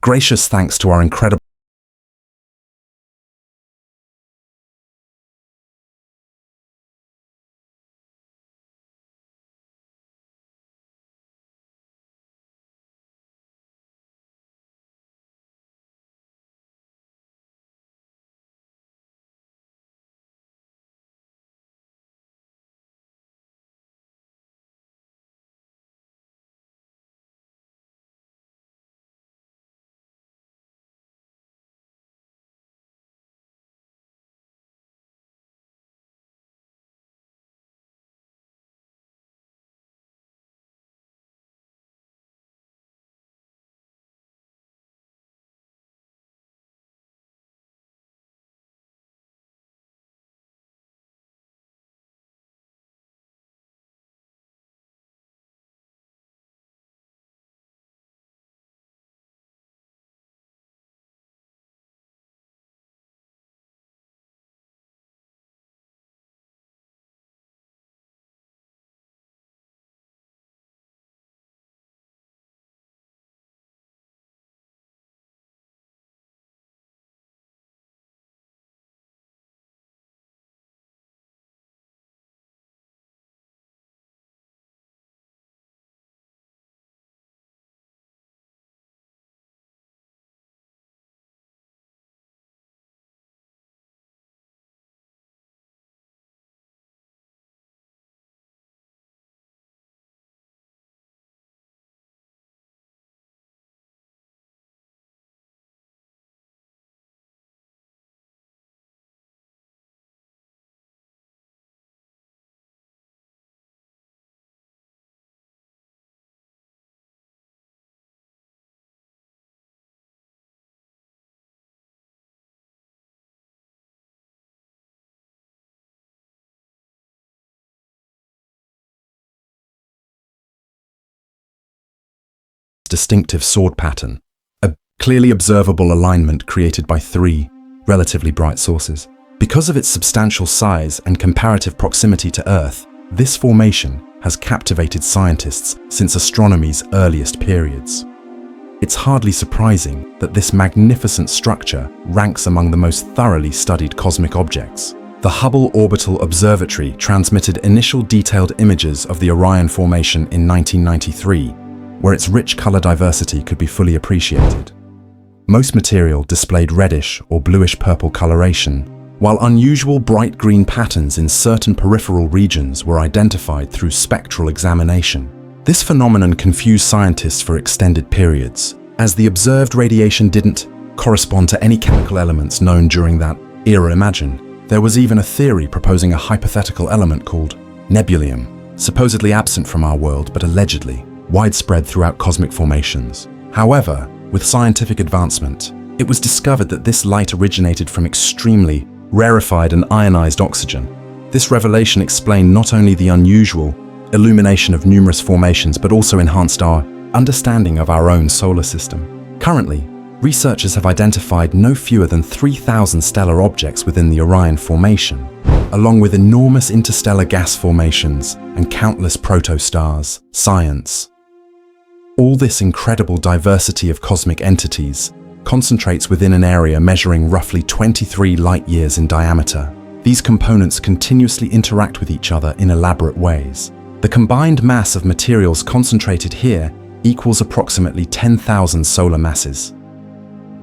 Gracious thanks to our incredible distinctive sword pattern, a clearly observable alignment created by three relatively bright sources. Because of its substantial size and comparative proximity to Earth, this formation has captivated scientists since astronomy's earliest periods. It's hardly surprising that this magnificent structure ranks among the most thoroughly studied cosmic objects. The Hubble Orbital Observatory transmitted initial detailed images of the Orion formation in 1993, where its rich color diversity could be fully appreciated. Most material displayed reddish or bluish-purple coloration, while unusual bright green patterns in certain peripheral regions were identified through spectral examination. This phenomenon confused scientists for extended periods, as the observed radiation didn't correspond to any chemical elements known during that era. There was even a theory proposing a hypothetical element called nebulium, supposedly absent from our world but allegedly widespread throughout cosmic formations. However, with scientific advancement, it was discovered that this light originated from extremely rarefied and ionized oxygen. This revelation explained not only the unusual illumination of numerous formations, but also enhanced our understanding of our own solar system. Currently, researchers have identified no fewer than 3,000 stellar objects within the Orion formation, along with enormous interstellar gas formations and countless protostars. Science. All this incredible diversity of cosmic entities concentrates within an area measuring roughly 23 light-years in diameter. These components continuously interact with each other in elaborate ways. The combined mass of materials concentrated here equals approximately 10,000 solar masses.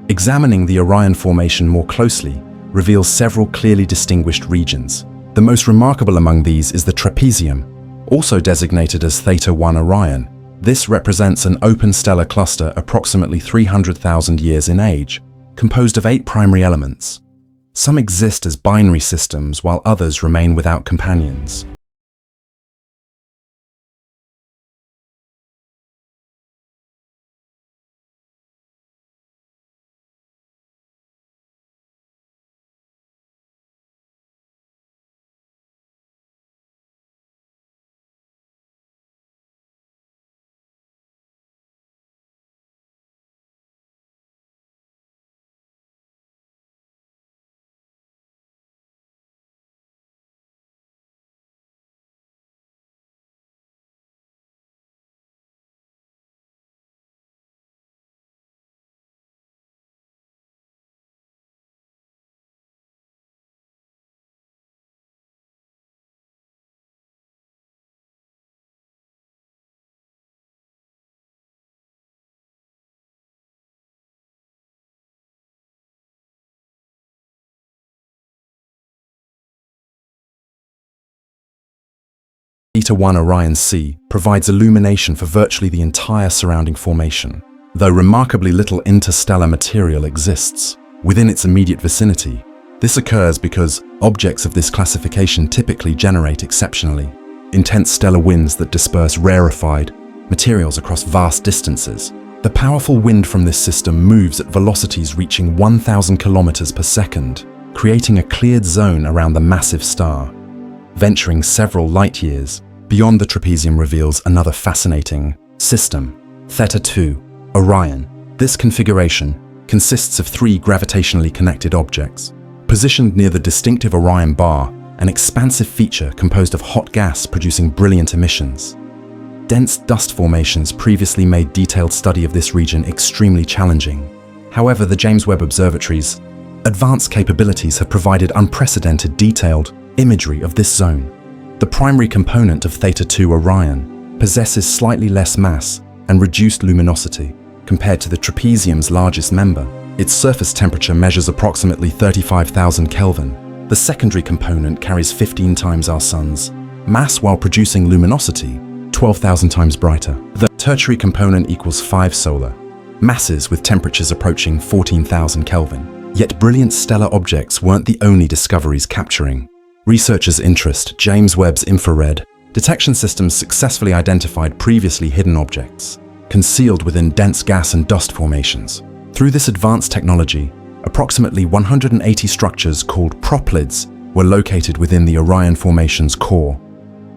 Examining the Orion formation more closely reveals several clearly distinguished regions. The most remarkable among these is the trapezium, also designated as Theta 1 Orion. This represents an open stellar cluster approximately 300,000 years in age, composed of 8 primary elements. Some exist as binary systems, while others remain without companions. Theta 1 Orion C provides illumination for virtually the entire surrounding formation. Though remarkably little interstellar material exists within its immediate vicinity, this occurs because objects of this classification typically generate exceptionally intense stellar winds that disperse rarefied materials across vast distances. The powerful wind from this system moves at velocities reaching 1,000 kilometers per second, creating a cleared zone around the massive star. Venturing several light years beyond the trapezium reveals another fascinating system, Theta 2 Orion. This configuration consists of 3 gravitationally connected objects. Positioned near the distinctive Orion bar, an expansive feature composed of hot gas producing brilliant emissions. Dense dust formations previously made detailed study of this region extremely challenging. However, the James Webb Observatory's advanced capabilities have provided unprecedented detailed imagery of this zone. The primary component of Theta 2 Orion possesses slightly less mass and reduced luminosity compared to the trapezium's largest member. Its surface temperature measures approximately 35,000 Kelvin. The secondary component carries 15 times our Sun's mass while producing luminosity 12,000 times brighter. The tertiary component equals 5 solar masses with temperatures approaching 14,000 Kelvin. Yet brilliant stellar objects weren't the only discoveries capturing researchers' interest. James Webb's infrared detection systems successfully identified previously hidden objects concealed within dense gas and dust formations. Through this advanced technology, approximately 180 structures called proplids were located within the Orion formation's core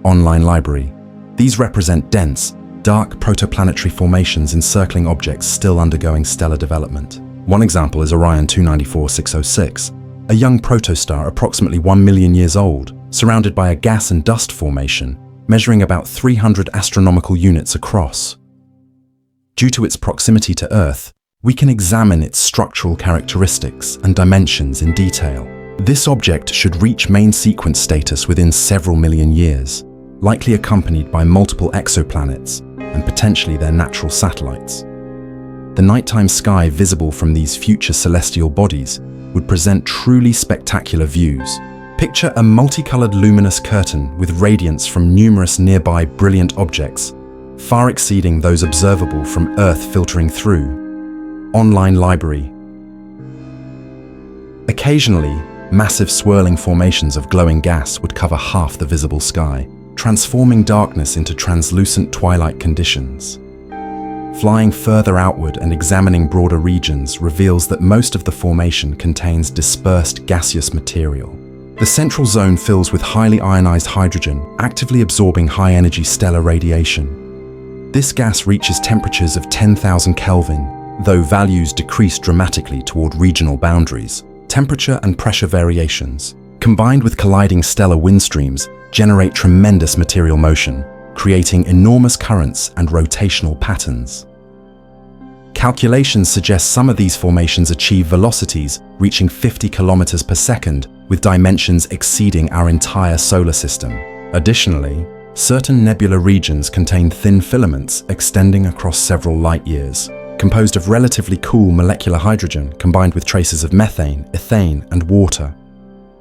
online library. These represent dense, dark protoplanetary formations encircling objects still undergoing stellar development. One example is Orion 294606, a young protostar approximately 1 million years old, surrounded by a gas and dust formation measuring about 300 astronomical units across. Due to its proximity to Earth, we can examine its structural characteristics and dimensions in detail. This object should reach main sequence status within several million years, likely accompanied by multiple exoplanets and potentially their natural satellites. The nighttime sky visible from these future celestial bodies would present truly spectacular views. Picture a multicolored luminous curtain with radiance from numerous nearby brilliant objects, far exceeding those observable from Earth filtering through online library. Occasionally, massive swirling formations of glowing gas would cover half the visible sky, transforming darkness into translucent twilight conditions. Flying further outward and examining broader regions reveals that most of the formation contains dispersed gaseous material. The central zone fills with highly ionized hydrogen, actively absorbing high-energy stellar radiation. This gas reaches temperatures of 10,000 Kelvin, though values decrease dramatically toward regional boundaries. Temperature and pressure variations, combined with colliding stellar wind streams, generate tremendous material motion, creating enormous currents and rotational patterns. Calculations suggest some of these formations achieve velocities reaching 50 kilometers per second, with dimensions exceeding our entire solar system. Additionally, certain nebula regions contain thin filaments extending across several light years, composed of relatively cool molecular hydrogen combined with traces of methane, ethane, and water.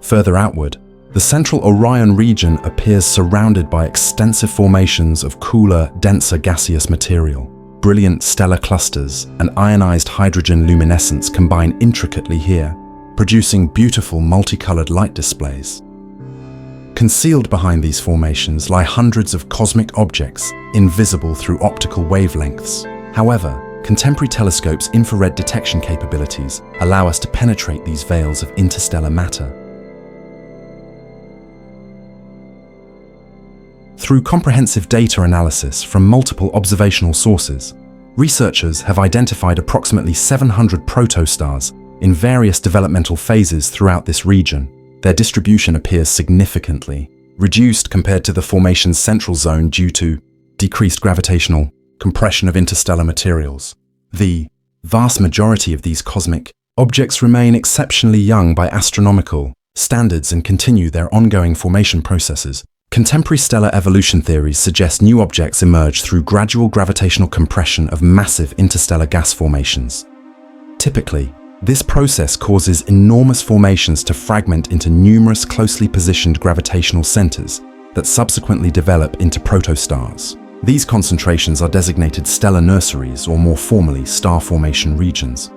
Further outward, the central Orion region appears surrounded by extensive formations of cooler, denser gaseous material. Brilliant stellar clusters and ionized hydrogen luminescence combine intricately here, producing beautiful multicolored light displays. Concealed behind these formations lie hundreds of cosmic objects, invisible through optical wavelengths. However, contemporary telescopes' infrared detection capabilities allow us to penetrate these veils of interstellar matter. Through comprehensive data analysis from multiple observational sources, researchers have identified approximately 700 protostars in various developmental phases throughout this region. Their distribution appears significantly reduced compared to the formation's central zone due to decreased gravitational compression of interstellar materials. The vast majority of these cosmic objects remain exceptionally young by astronomical standards and continue their ongoing formation processes. Contemporary stellar evolution theories suggest new objects emerge through gradual gravitational compression of massive interstellar gas formations. Typically, this process causes enormous formations to fragment into numerous closely positioned gravitational centers, that subsequently develop into protostars. These concentrations are designated stellar nurseries, or more formally, star formation regions.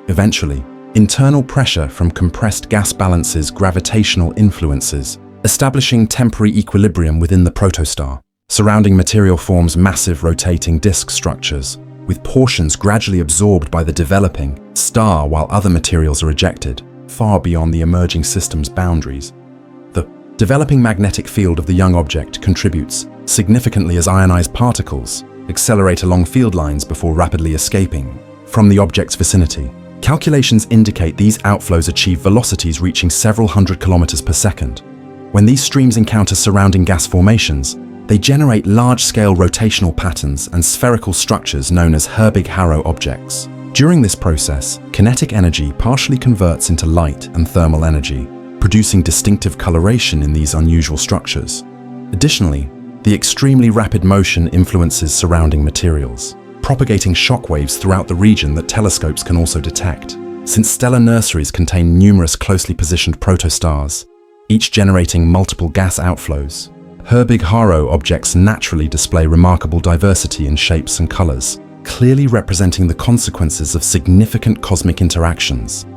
Eventually, internal pressure from compressed gas balances gravitational influences, establishing temporary equilibrium within the protostar. Surrounding material forms massive rotating disk structures, with portions gradually absorbed by the developing star while other materials are ejected, far beyond the emerging system's boundaries. The developing magnetic field of the young object contributes significantly as ionized particles accelerate along field lines before rapidly escaping from the object's vicinity. Calculations indicate these outflows achieve velocities reaching several hundred kilometers per second. When these streams encounter surrounding gas formations, they generate large-scale rotational patterns and spherical structures known as Herbig-Haro objects. During this process, kinetic energy partially converts into light and thermal energy, producing distinctive coloration in these unusual structures. Additionally, the extremely rapid motion influences surrounding materials, propagating shockwaves throughout the region that telescopes can also detect. Since stellar nurseries contain numerous closely positioned protostars, each generating multiple gas outflows, Herbig-Haro objects naturally display remarkable diversity in shapes and colors, clearly representing the consequences of significant cosmic interactions.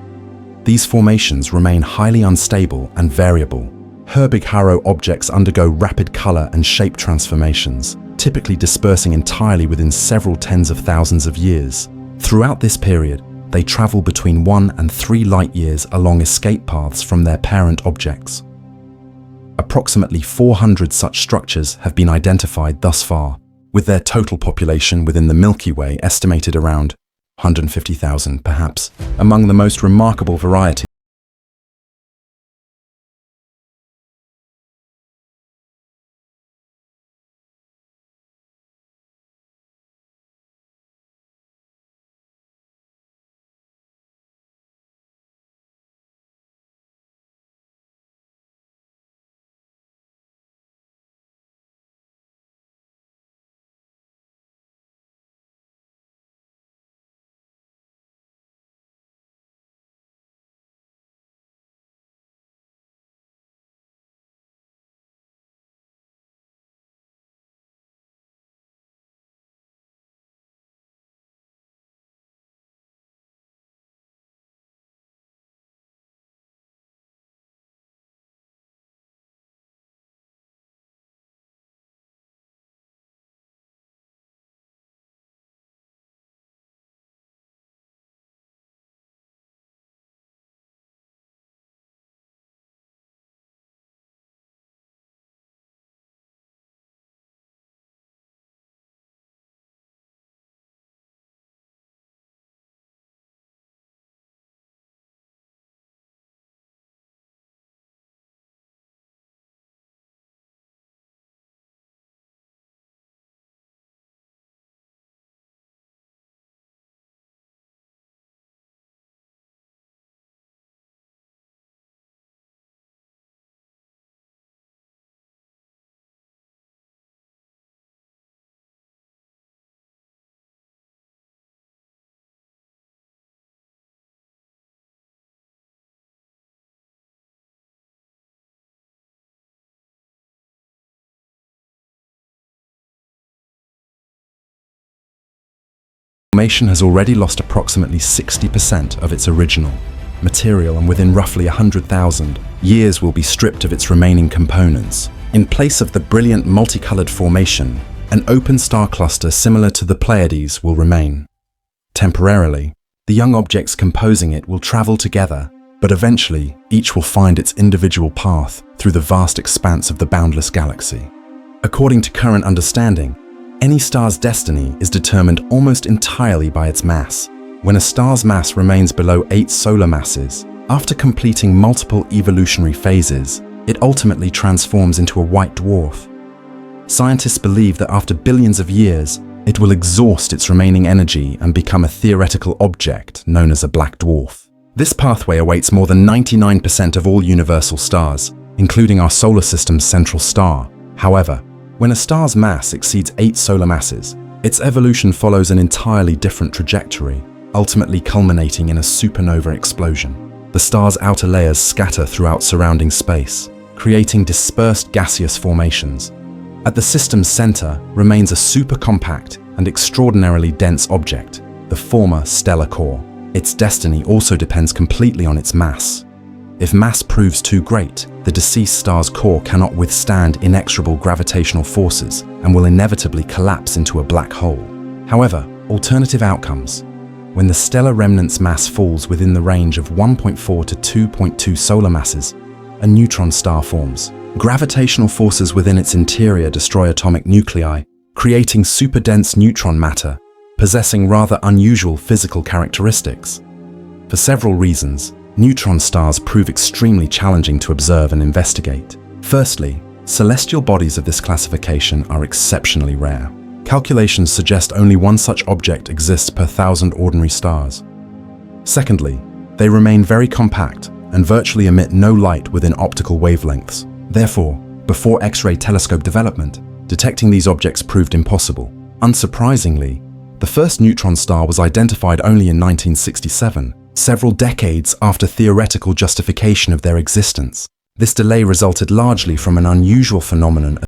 These formations remain highly unstable and variable. Herbig-Haro objects undergo rapid color and shape transformations, typically dispersing entirely within several tens of thousands of years. Throughout this period, they travel between 1 and 3 light-years along escape paths from their parent objects. Approximately 400 such structures have been identified thus far, with their total population within the Milky Way estimated around 150,000 perhaps. Among the most remarkable varieties formation has already lost approximately 60% of its original material, and within roughly 100,000 years will be stripped of its remaining components. In place of the brilliant multicolored formation, an open star cluster similar to the Pleiades will remain. Temporarily, the young objects composing it will travel together, but eventually each will find its individual path through the vast expanse of the boundless galaxy. According to current understanding, any star's destiny is determined almost entirely by its mass. When a star's mass remains below 8 solar masses, after completing multiple evolutionary phases, it ultimately transforms into a white dwarf. Scientists believe that after billions of years, it will exhaust its remaining energy and become a theoretical object known as a black dwarf. This pathway awaits more than 99% of all universal stars, including our solar system's central star. However, when a star's mass exceeds 8 solar masses, its evolution follows an entirely different trajectory, ultimately culminating in a supernova explosion. The star's outer layers scatter throughout surrounding space, creating dispersed gaseous formations. At the system's center remains a supercompact and extraordinarily dense object, the former stellar core. Its destiny also depends completely on its mass. If mass proves too great, the deceased star's core cannot withstand inexorable gravitational forces and will inevitably collapse into a black hole. However, alternative outcomes. When the stellar remnant's mass falls within the range of 1.4 to 2.2 solar masses, a neutron star forms. Gravitational forces within its interior destroy atomic nuclei, creating superdense neutron matter, possessing rather unusual physical characteristics. For several reasons, neutron stars prove extremely challenging to observe and investigate. Firstly, celestial bodies of this classification are exceptionally rare. Calculations suggest only one such object exists per 1,000 ordinary stars. Secondly, they remain very compact and virtually emit no light within optical wavelengths. Therefore, before X-ray telescope development, detecting these objects proved impossible. Unsurprisingly, the first neutron star was identified only in 1967, several decades after theoretical justification of their existence. This delay resulted largely from an unusual phenomenon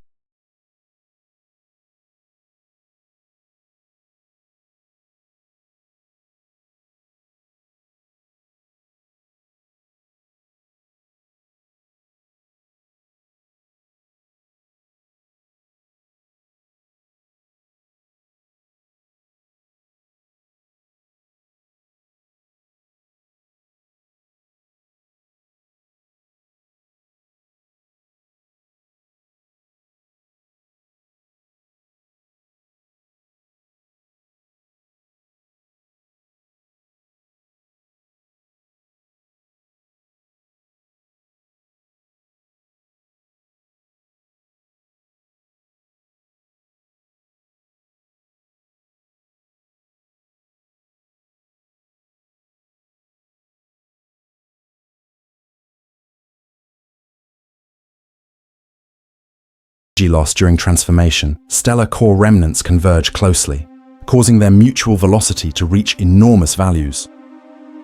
loss during transformation. Stellar core remnants converge closely, causing their mutual velocity to reach enormous values.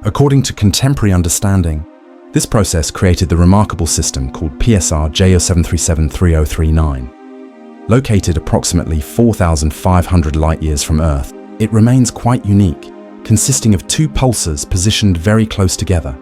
According to contemporary understanding, this process created the remarkable system called PSR J07373039. Located approximately 4,500 light-years from Earth, it remains quite unique, consisting of two pulsars positioned very close together.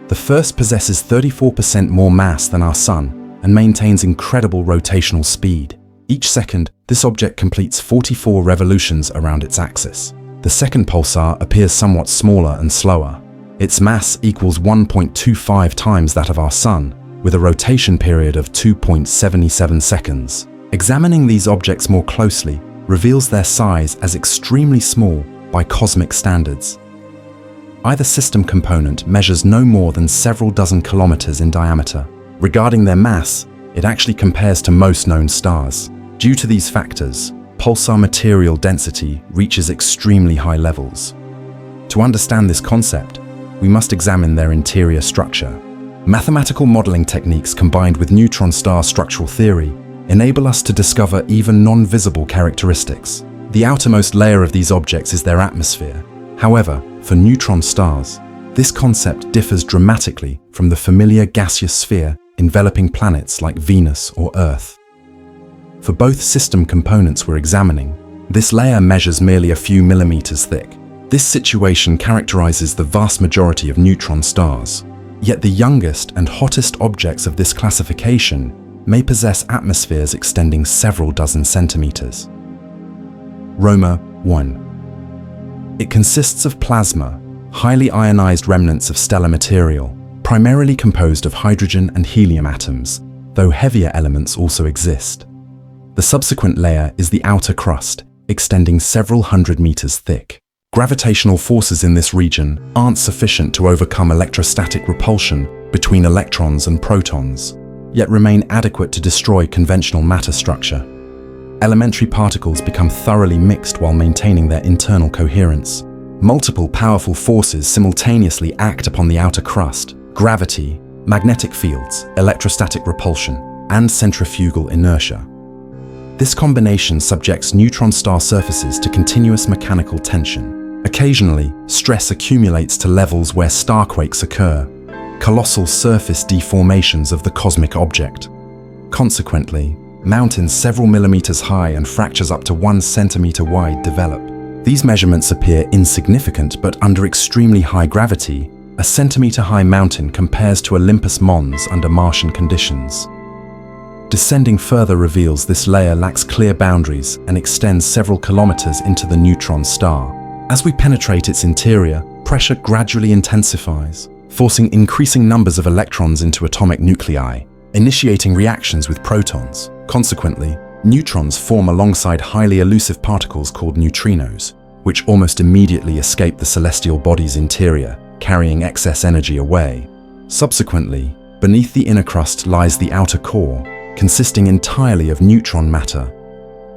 The first possesses 34% more mass than our Sun and maintains incredible rotational speed. Each second, this object completes 44 revolutions around its axis. The second pulsar appears somewhat smaller and slower. Its mass equals 1.25 times that of our Sun, with a rotation period of 2.77 seconds. Examining these objects more closely reveals their size as extremely small by cosmic standards. Either system component measures no more than several dozen kilometers in diameter. Regarding their mass, it actually compares to most known stars. Due to these factors, pulsar material density reaches extremely high levels. To understand this concept, we must examine their interior structure. Mathematical modeling techniques combined with neutron star structural theory enable us to discover even non-visible characteristics. The outermost layer of these objects is their atmosphere. However, for neutron stars, this concept differs dramatically from the familiar gaseous sphere enveloping planets like Venus or Earth. For both system components we're examining, this layer measures merely a few millimeters thick. This situation characterizes the vast majority of neutron stars. Yet the youngest and hottest objects of this classification may possess atmospheres extending several dozen centimeters. Roma 1. It consists of plasma, highly ionized remnants of stellar material, primarily composed of hydrogen and helium atoms, though heavier elements also exist. The subsequent layer is the outer crust, extending several hundred meters thick. Gravitational forces in this region aren't sufficient to overcome electrostatic repulsion between electrons and protons, yet remain adequate to destroy conventional matter structure. Elementary particles become thoroughly mixed while maintaining their internal coherence. Multiple powerful forces simultaneously act upon the outer crust: gravity, magnetic fields, electrostatic repulsion, and centrifugal inertia. This combination subjects neutron star surfaces to continuous mechanical tension. Occasionally, stress accumulates to levels where starquakes occur. colossal surface deformations of the cosmic object. Consequently, mountains several millimeters high and fractures up to 1 centimeter wide develop. These measurements appear insignificant, but under extremely high gravity, a centimeter-high mountain compares to Olympus Mons under Martian conditions. Descending further reveals this layer lacks clear boundaries and extends several kilometers into the neutron star. As we penetrate its interior, pressure gradually intensifies, forcing increasing numbers of electrons into atomic nuclei, initiating reactions with protons. Consequently, neutrons form alongside highly elusive particles called neutrinos, which almost immediately escape the celestial body's interior, carrying excess energy away. Subsequently, beneath the inner crust lies the outer core, consisting entirely of neutron matter.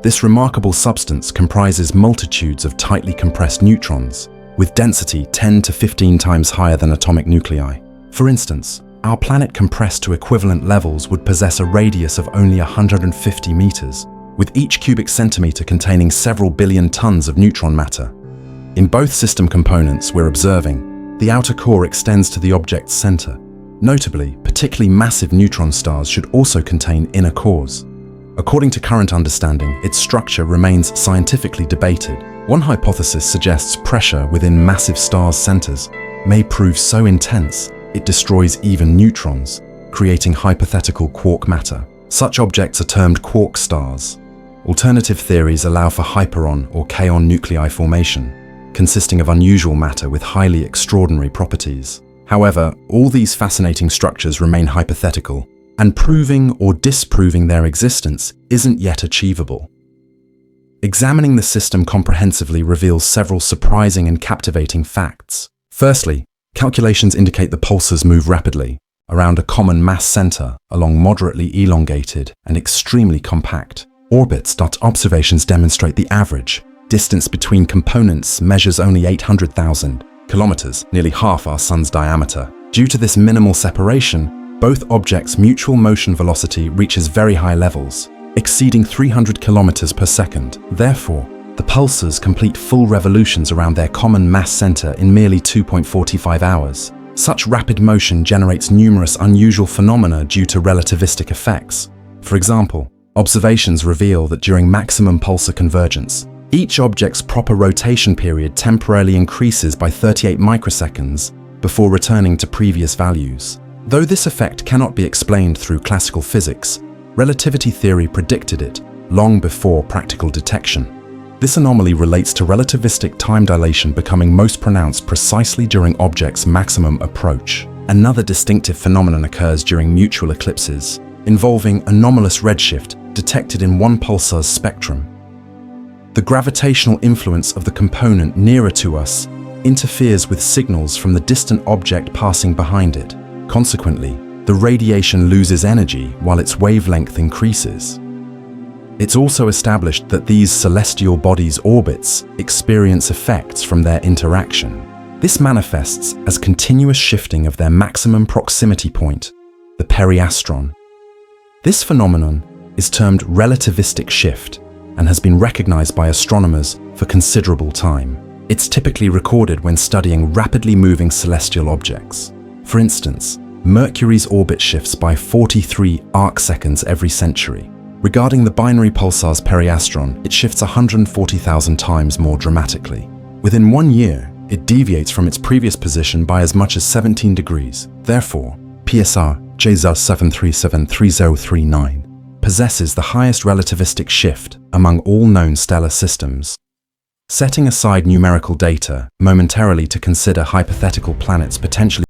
This remarkable substance comprises multitudes of tightly compressed neutrons, with density 10 to 15 times higher than atomic nuclei. For instance, our planet compressed to equivalent levels would possess a radius of only 150 meters, with each cubic centimeter containing several billion tons of neutron matter. In both system components we're observing, the outer core extends to the object's center. Notably, particularly massive neutron stars should also contain inner cores. According to current understanding, its structure remains scientifically debated. One hypothesis suggests pressure within massive stars' centers may prove so intense it destroys even neutrons, creating hypothetical quark matter. Such objects are termed quark stars. Alternative theories allow for hyperon or kaon nuclei formation, consisting of unusual matter with highly extraordinary properties. However, all these fascinating structures remain hypothetical, and proving or disproving their existence isn't yet achievable. Examining the system comprehensively reveals several surprising and captivating facts. Firstly, calculations indicate the pulsars move rapidly, around a common mass center along moderately elongated and extremely compact orbits. Observations demonstrate the average distance between components measures only 800,000 kilometers, nearly half our sun's diameter. Due to this minimal separation, both objects' mutual motion velocity reaches very high levels, exceeding 300 kilometers per second. Therefore, the pulsars complete full revolutions around their common mass center in merely 2.45 hours. Such rapid motion generates numerous unusual phenomena due to relativistic effects. For example, observations reveal that during maximum pulsar convergence, each object's proper rotation period temporarily increases by 38 microseconds before returning to previous values. Though this effect cannot be explained through classical physics, relativity theory predicted it long before practical detection. This anomaly relates to relativistic time dilation becoming most pronounced precisely during objects' maximum approach. Another distinctive phenomenon occurs during mutual eclipses, involving anomalous redshift detected in one pulsar's spectrum. The gravitational influence of the component nearer to us interferes with signals from the distant object passing behind it. Consequently, the radiation loses energy while its wavelength increases. It's also established that these celestial bodies' orbits experience effects from their interaction. This manifests as continuous shifting of their maximum proximity point, the periastron. This phenomenon is termed relativistic shift and has been recognized by astronomers for considerable time. It's typically recorded when studying rapidly moving celestial objects. For instance, Mercury's orbit shifts by 43 arcseconds every century. Regarding the binary pulsar's periastron, it shifts 140,000 times more dramatically. Within 1 year, it deviates from its previous position by as much as 17 degrees. Therefore, PSR J07373039 possesses the highest relativistic shift among all known stellar systems. Setting aside numerical data momentarily to consider hypothetical planets potentially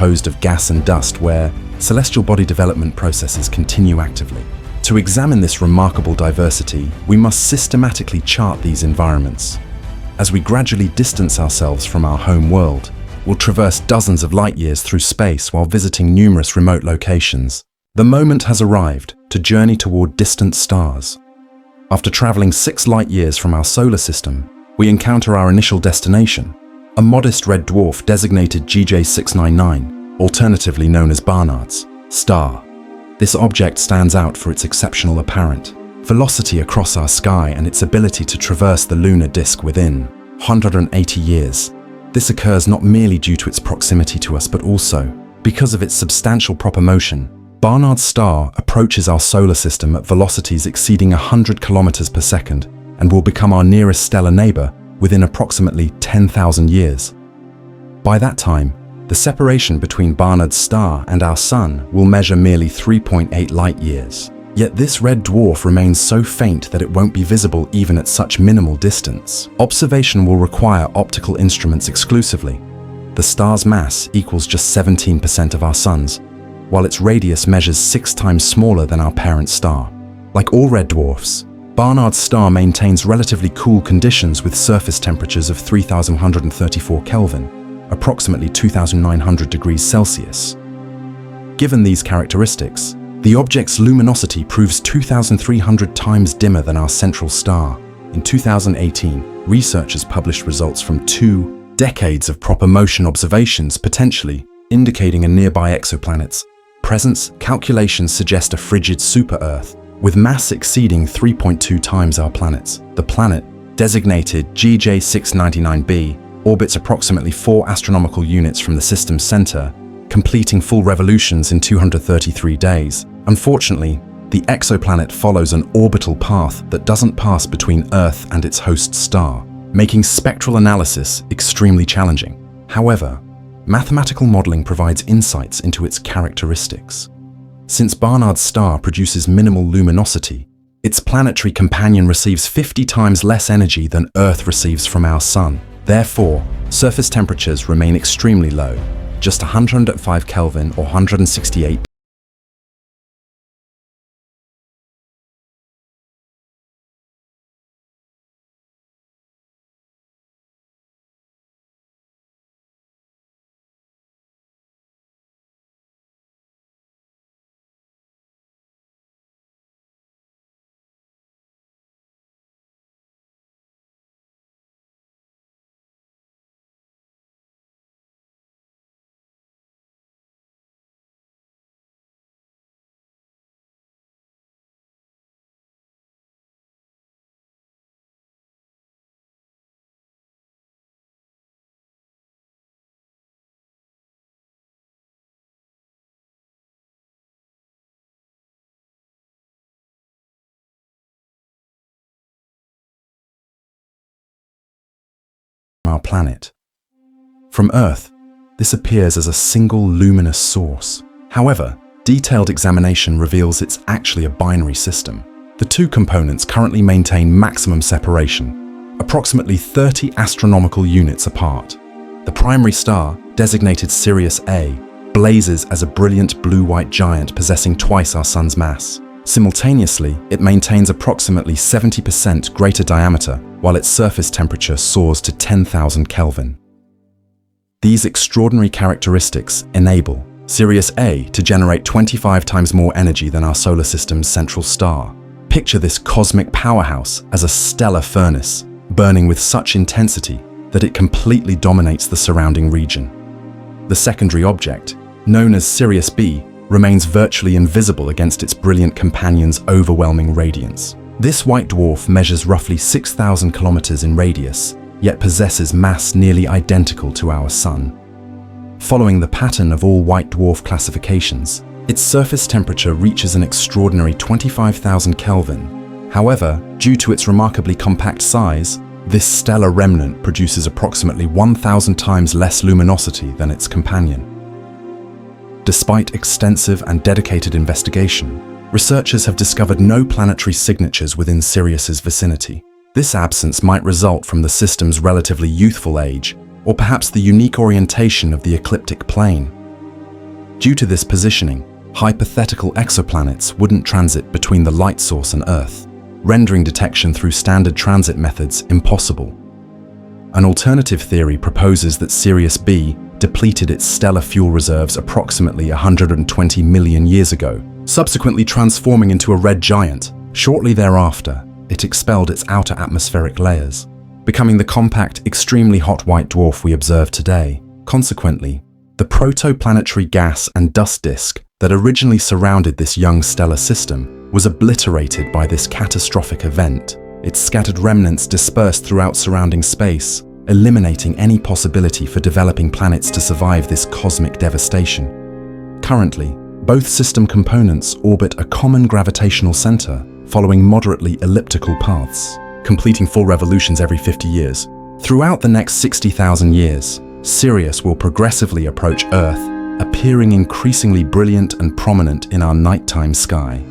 composed of gas and dust where celestial body development processes continue actively. To examine this remarkable diversity, we must systematically chart these environments. As we gradually distance ourselves from our home world, we'll traverse dozens of light years through space while visiting numerous remote locations. The moment has arrived to journey toward distant stars. After traveling 6 light years from our solar system, we encounter our initial destination, a modest red dwarf designated GJ699, alternatively known as Barnard's star. This object stands out for its exceptional apparent velocity across our sky and its ability to traverse the lunar disk within 180 years. This occurs not merely due to its proximity to us, but also because of its substantial proper motion. Barnard's star approaches our solar system at velocities exceeding 100 kilometers per second and will become our nearest stellar neighbor within approximately 10,000 years. By that time, the separation between Barnard's star and our Sun will measure merely 3.8 light years. Yet this red dwarf remains so faint that it won't be visible even at such minimal distance. Observation will require optical instruments exclusively. The star's mass equals just 17% of our Sun's, while its radius measures 6 times smaller than our parent star. Like all red dwarfs, Barnard's star maintains relatively cool conditions with surface temperatures of 3,134 Kelvin, approximately 2,900 degrees Celsius. Given these characteristics, the object's luminosity proves 2,300 times dimmer than our central star. In 2018, researchers published results from 2 decades of proper motion observations, potentially indicating a nearby exoplanet's presence. Calculations suggest a frigid super-Earth with mass exceeding 3.2 times our planet's. The planet, designated GJ699b, orbits approximately 4 astronomical units from the system's center, completing full revolutions in 233 days. Unfortunately, the exoplanet follows an orbital path that doesn't pass between Earth and its host star, making spectral analysis extremely challenging. However, mathematical modeling provides insights into its characteristics. Since Barnard's star produces minimal luminosity, its planetary companion receives 50 times less energy than Earth receives from our Sun. Therefore, surface temperatures remain extremely low, just 105 Kelvin or 168 our planet. From Earth, this appears as a single luminous source. However, detailed examination reveals it's actually a binary system. The 2 components currently maintain maximum separation, approximately 30 astronomical units apart. The primary star, designated Sirius A, blazes as a brilliant blue-white giant possessing twice our Sun's mass. Simultaneously, it maintains approximately 70% greater diameter, while its surface temperature soars to 10,000 Kelvin. These extraordinary characteristics enable Sirius A to generate 25 times more energy than our solar system's central star. Picture this cosmic powerhouse as a stellar furnace, burning with such intensity that it completely dominates the surrounding region. The secondary object, known as Sirius B, remains virtually invisible against its brilliant companion's overwhelming radiance. This white dwarf measures roughly 6,000 kilometers in radius, yet possesses mass nearly identical to our Sun. Following the pattern of all white dwarf classifications, its surface temperature reaches an extraordinary 25,000 Kelvin. However, due to its remarkably compact size, this stellar remnant produces approximately 1,000 times less luminosity than its companion. Despite extensive and dedicated investigation, researchers have discovered no planetary signatures within Sirius's vicinity. This absence might result from the system's relatively youthful age, or perhaps the unique orientation of the ecliptic plane. Due to this positioning, hypothetical exoplanets wouldn't transit between the light source and Earth, rendering detection through standard transit methods impossible. An alternative theory proposes that Sirius B depleted its stellar fuel reserves approximately 120 million years ago, subsequently transforming into a red giant. Shortly thereafter, it expelled its outer atmospheric layers, becoming the compact, extremely hot white dwarf we observe today. Consequently, the protoplanetary gas and dust disk that originally surrounded this young stellar system was obliterated by this catastrophic event, its scattered remnants dispersed throughout surrounding space, eliminating any possibility for developing planets to survive this cosmic devastation. Currently, both system components orbit a common gravitational center, following moderately elliptical paths, completing full revolutions every 50 years. Throughout the next 60,000 years, Sirius will progressively approach Earth, appearing increasingly brilliant and prominent in our nighttime sky.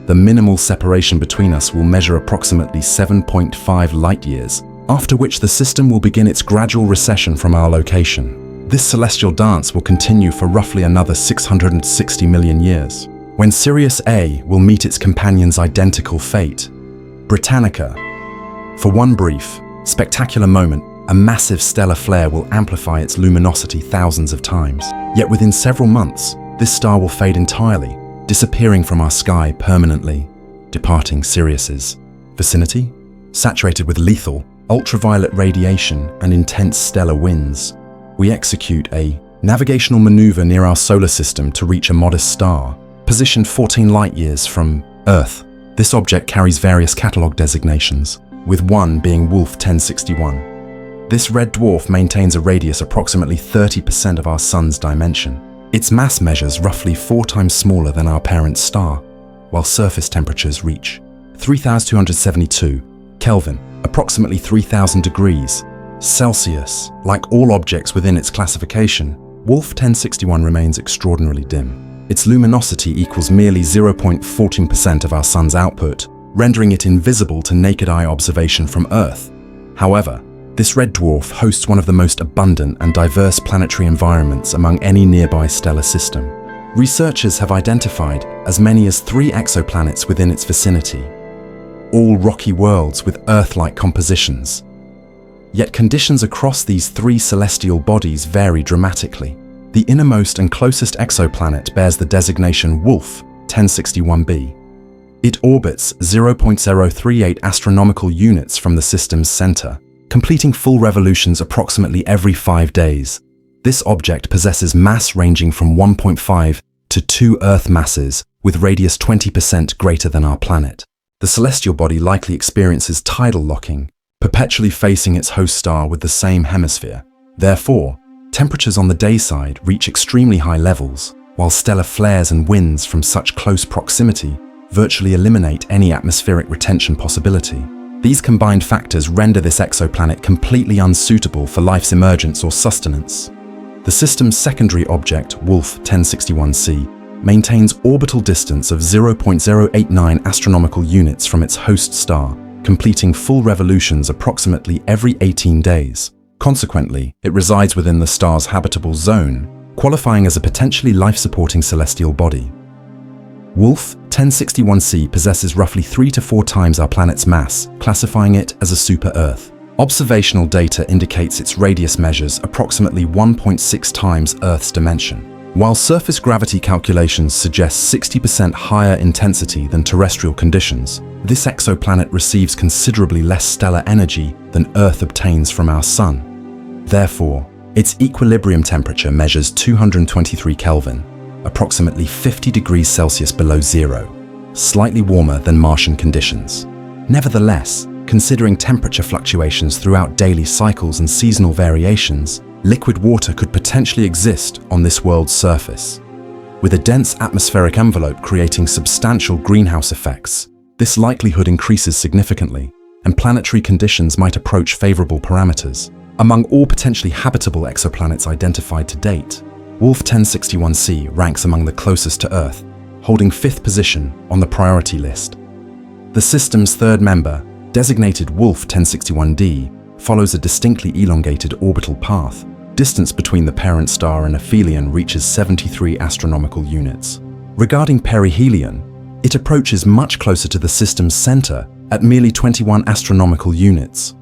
The minimal separation between us will measure approximately 7.5 light-years, after which the system will begin its gradual recession from our location. This celestial dance will continue for roughly another 660 million years, when Sirius A will meet its companion's identical fate, Britannica. For one brief, spectacular moment, a massive stellar flare will amplify its luminosity thousands of times. Yet within several months, this star will fade entirely, disappearing from our sky permanently, departing Sirius's vicinity. Saturated with lethal, ultraviolet radiation and intense stellar winds, we execute a navigational maneuver near our solar system to reach a modest star, positioned 14 light-years from Earth. This object carries various catalog designations, with one being Wolf 1061. This red dwarf maintains a radius approximately 30% of our Sun's dimension. Its mass measures roughly 4 times smaller than our parent star, while surface temperatures reach 3,272 Kelvin, approximately 3,000 degrees Celsius. Like all objects within its classification, Wolf 1061 remains extraordinarily dim. Its luminosity equals merely 0.14% of our Sun's output, rendering it invisible to naked eye observation from Earth. However, this red dwarf hosts one of the most abundant and diverse planetary environments among any nearby stellar system. Researchers have identified as many as 3 exoplanets within its vicinity, all rocky worlds with Earth-like compositions. Yet conditions across these 3 celestial bodies vary dramatically. The innermost and closest exoplanet bears the designation Wolf 1061b. It orbits 0.038 astronomical units from the system's center, completing full revolutions approximately every 5 days. This object possesses mass ranging from 1.5 to 2 Earth masses, with radius 20% greater than our planet. The celestial body likely experiences tidal locking, perpetually facing its host star with the same hemisphere. Therefore, temperatures on the day side reach extremely high levels, while stellar flares and winds from such close proximity virtually eliminate any atmospheric retention possibility. These combined factors render this exoplanet completely unsuitable for life's emergence or sustenance. The system's secondary object, Wolf 1061c, maintains orbital distance of 0.089 astronomical units from its host star, completing full revolutions approximately every 18 days. Consequently, it resides within the star's habitable zone, qualifying as a potentially life-supporting celestial body. Wolf 1061c possesses roughly 3 to 4 times our planet's mass, classifying it as a super-Earth. Observational data indicates its radius measures approximately 1.6 times Earth's dimension. While surface gravity calculations suggest 60% higher intensity than terrestrial conditions, this exoplanet receives considerably less stellar energy than Earth obtains from our Sun. Therefore, its equilibrium temperature measures 223 Kelvin, approximately 50 degrees Celsius below zero, slightly warmer than Martian conditions. Nevertheless, considering temperature fluctuations throughout daily cycles and seasonal variations, liquid water could potentially exist on this world's surface. With a dense atmospheric envelope creating substantial greenhouse effects, this likelihood increases significantly, and planetary conditions might approach favorable parameters. Among all potentially habitable exoplanets identified to date, Wolf 1061c ranks among the closest to Earth, holding 5th position on the priority list. The system's 3rd member, designated Wolf 1061d, follows a distinctly elongated orbital path, Distance between the parent star and aphelion reaches 73 astronomical units. Regarding perihelion, it approaches much closer to the system's center at merely 21 astronomical units.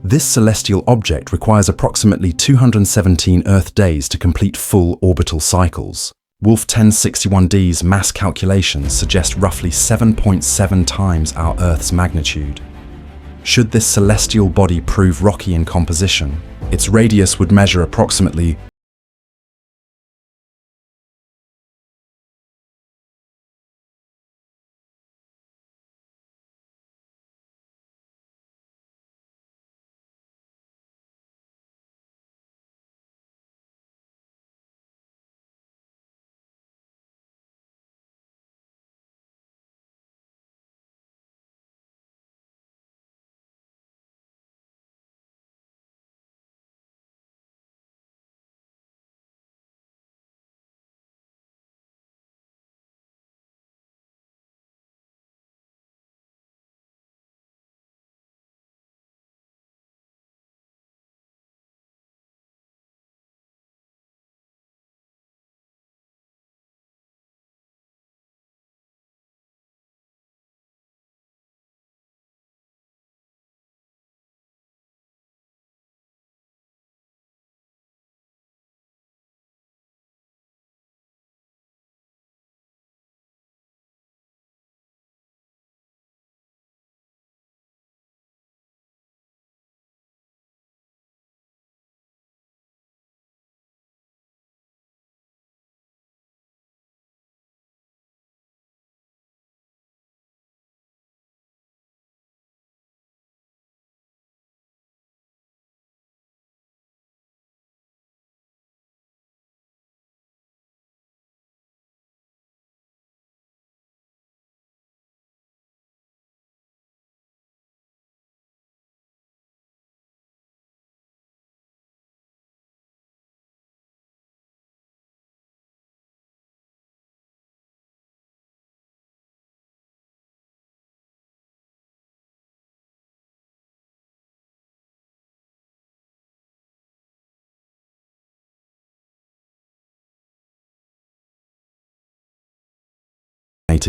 This celestial object requires approximately 217 Earth days to complete full orbital cycles. Wolf 1061D's mass calculations suggest roughly 7.7 times our Earth's magnitude. Should this celestial body prove rocky in composition, its radius would measure approximately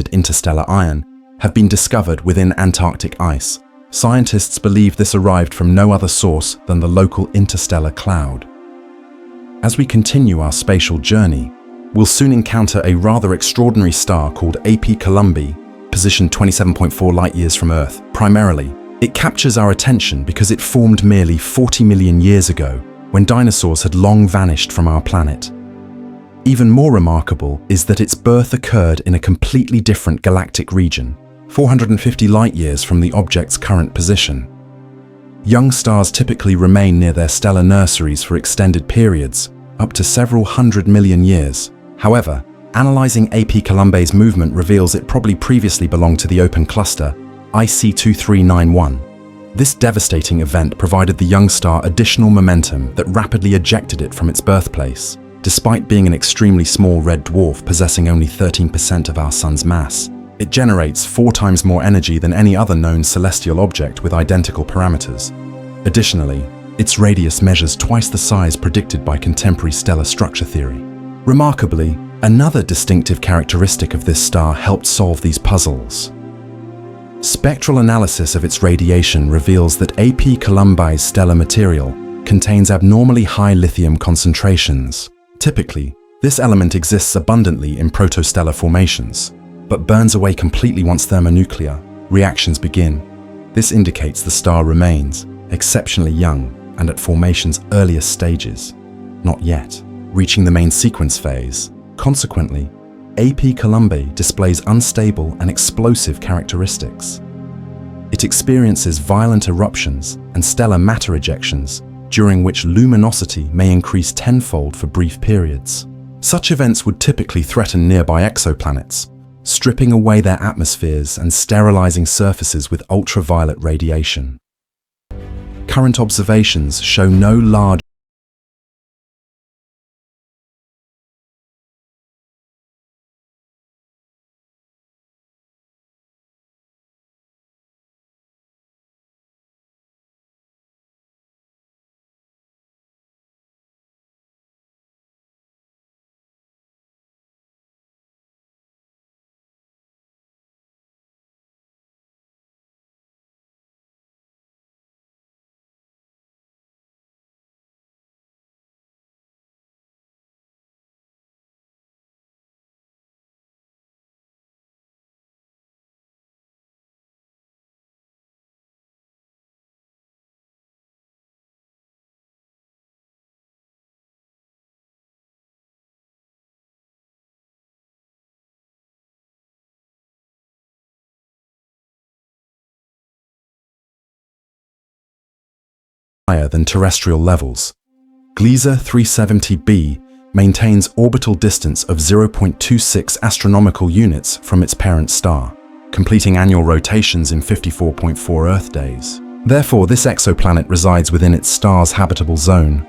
interstellar iron have been discovered within Antarctic ice. Scientists believe this arrived from no other source than the local interstellar cloud. As we continue our spatial journey, we'll soon encounter a rather extraordinary star called AP Columbi, positioned 27.4 light-years from Earth. Primarily, it captures our attention because it formed merely 40 million years ago, when dinosaurs had long vanished from our planet. Even more remarkable is that its birth occurred in a completely different galactic region, 450 light-years from the object's current position. Young stars typically remain near their stellar nurseries for extended periods, up to several 100 million years. However, analyzing AP Columbi's movement reveals it probably previously belonged to the open cluster, IC2391. This devastating event provided the young star additional momentum that rapidly ejected it from its birthplace. Despite being an extremely small red dwarf possessing only 13% of our Sun's mass, it generates 4 times more energy than any other known celestial object with identical parameters. Additionally, its radius measures twice the size predicted by contemporary stellar structure theory. Remarkably, another distinctive characteristic of this star helped solve these puzzles. Spectral analysis of its radiation reveals that AP Columbi's stellar material contains abnormally high lithium concentrations. Typically, this element exists abundantly in protostellar formations, but burns away completely once thermonuclear reactions begin. This indicates the star remains exceptionally young and at formation's earliest stages, not yet reaching the main sequence phase. Consequently, AP Columbi displays unstable and explosive characteristics. It experiences violent eruptions and stellar matter ejections, during which luminosity may increase tenfold for brief periods. Such events would typically threaten nearby exoplanets, stripping away their atmospheres and sterilizing surfaces with ultraviolet radiation. Current observations show no large higher than terrestrial levels. Gliese 370b maintains orbital distance of 0.26 astronomical units from its parent star, completing annual rotations in 54.4 Earth days. Therefore, this exoplanet resides within its star's habitable zone.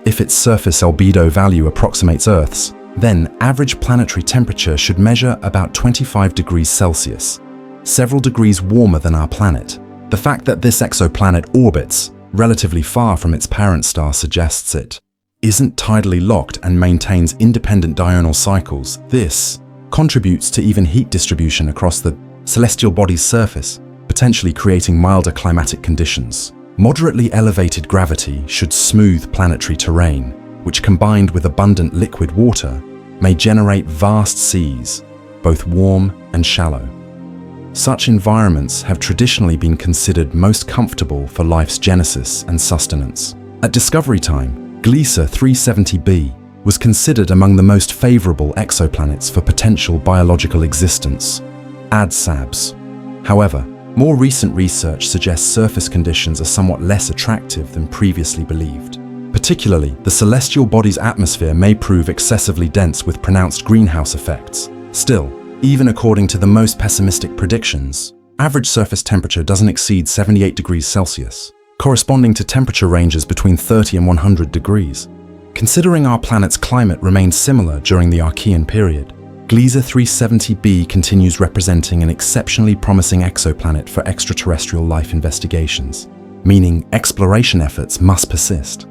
If its surface albedo value approximates Earth's, then average planetary temperature should measure about 25 degrees Celsius, several degrees warmer than our planet. The fact that this exoplanet orbits relatively far from its parent star suggests it isn't tidally locked and maintains independent diurnal cycles. This contributes to even heat distribution across the celestial body's surface, potentially creating milder climatic conditions. Moderately elevated gravity should smooth planetary terrain, which combined with abundant liquid water may generate vast seas, both warm and shallow. Such environments have traditionally been considered most comfortable for life's genesis and sustenance. At discovery time, Gliese 370b was considered among the most favorable exoplanets for potential biological existence, ADSABs. However, more recent research suggests surface conditions are somewhat less attractive than previously believed. Particularly, the celestial body's atmosphere may prove excessively dense with pronounced greenhouse effects. Still, even according to the most pessimistic predictions, average surface temperature doesn't exceed 78 degrees Celsius, corresponding to temperature ranges between 30 and 100 degrees. Considering our planet's climate remained similar during the Archean period, Gliese 370b continues representing an exceptionally promising exoplanet for extraterrestrial life investigations, meaning exploration efforts must persist.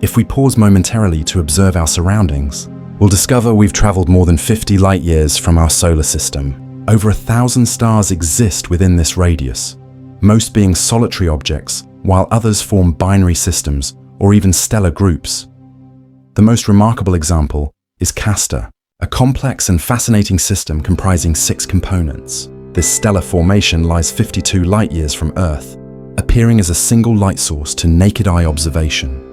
If we pause momentarily to observe our surroundings, we'll discover we've traveled more than 50 light-years from our solar system. Over 1,000 stars exist within this radius, most being solitary objects, while others form binary systems or even stellar groups. The most remarkable example is Castor, a complex and fascinating system comprising 6 components. This stellar formation lies 52 light-years from Earth, appearing as a single light source to naked eye observation.